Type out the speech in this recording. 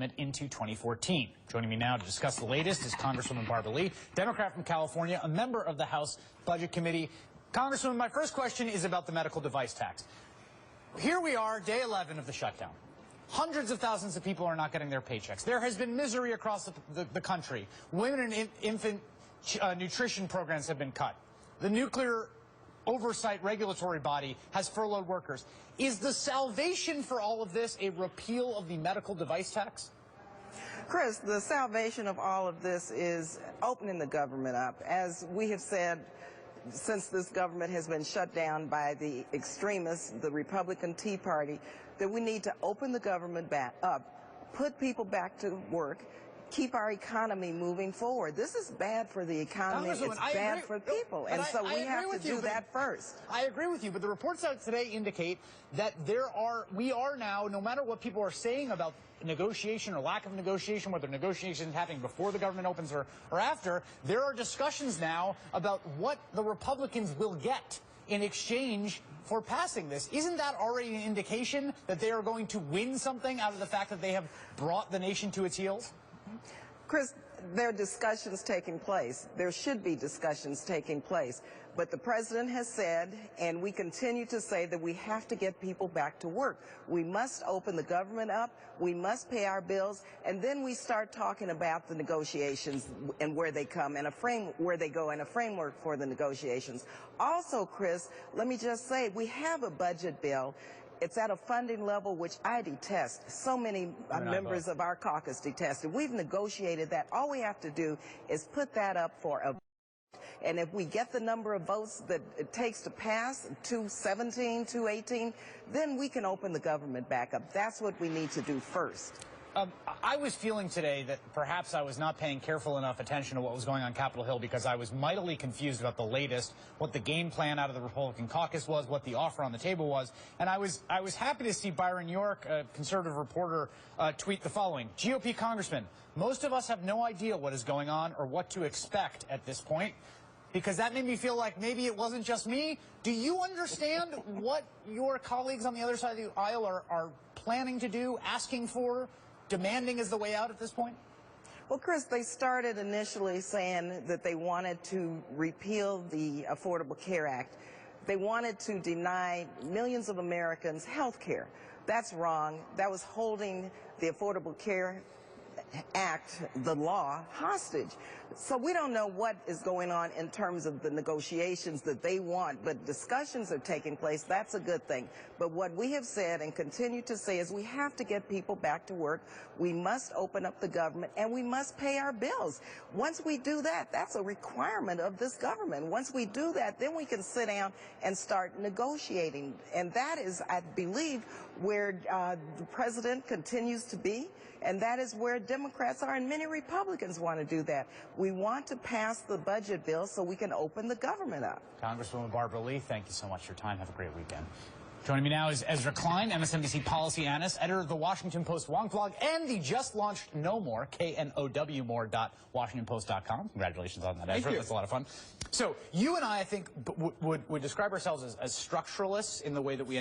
into 2014. Joining me now to discuss the latest is Congresswoman Barbara Lee, Democrat from California, a member of the House Budget Committee. Congresswoman, my first question is about the medical device tax. Here we are, day 11 of the shutdown. Hundreds of thousands of people are not getting their paychecks. There has been misery across the country. Women and infant nutrition programs have been cut. The nuclear oversight regulatory body has furloughed workers. Is the salvation for all of this a repeal of the medical device tax? Chris, the salvation of all of this is opening the government up. As we have said, since this government has been shut down by the extremists, the Republican Tea Party, that we need to open the government back up, put people back to work, keep our economy moving forward. This is bad for the economy. It's bad for people. And so we have to do that first. I agree with you, but the reports out today indicate that we are now, no matter what people are saying about negotiation or lack of negotiation, whether negotiation is happening before the government opens or after, there are discussions now about what the Republicans will get in exchange for passing this. Isn't that already an indication that they are going to win something out of the fact that they have brought the nation to its heels? Chris, there are discussions taking place. There should be discussions taking place. But the president has said, and we continue to say, that we have to get people back to work. We must open the government up. We must pay our bills. And then we start talking about the negotiations and where they come and where they go and a framework for the negotiations. Also, Chris, let me just say, we have a budget bill. It's at a funding level which I detest. So many members of our caucus detest it. We've negotiated that. All we have to do is put that up for a vote. And if we get the number of votes that it takes to pass, 217, 218, then we can open the government back up. That's what we need to do first. I was feeling today that perhaps I was not paying careful enough attention to what was going on Capitol Hill because I was mightily confused about the latest, what the game plan out of the Republican caucus was, what the offer on the table was. And I was happy to see Byron York, a conservative reporter, tweet the following. GOP congressman, most of us have no idea what is going on or what to expect at this point, because that made me feel like maybe it wasn't just me. Do you understand what your colleagues on the other side of the aisle are planning to do, asking for, demanding as the way out at this point? Well, Chris, they started initially saying that they wanted to repeal the Affordable Care Act. They wanted to deny millions of Americans health care. That's wrong. That was holding the Affordable Care Act, the law, hostage. So we don't know what is going on in terms of the negotiations that they want, but discussions are taking place. That's a good thing. But what we have said and continue to say is we have to get people back to work. We must open up the government, and we must pay our bills. Once we do that, that's a requirement of this government. Once we do that, then we can sit down and start negotiating. And that is, I believe, where the president continues to be, and that is where Democrats are, and many Republicans want to do that. We want to pass the budget bill so we can open the government up. Congresswoman Barbara Lee, thank you so much for your time. Have a great weekend. Joining me now is Ezra Klein, MSNBC policy analyst, editor of the Washington Post Wonk blog, and the just-launched Know More, KNOW-more.WashingtonPost.com. Congratulations on that, Ezra. That's a lot of fun. So you and I think, would describe ourselves as structuralists in the way that we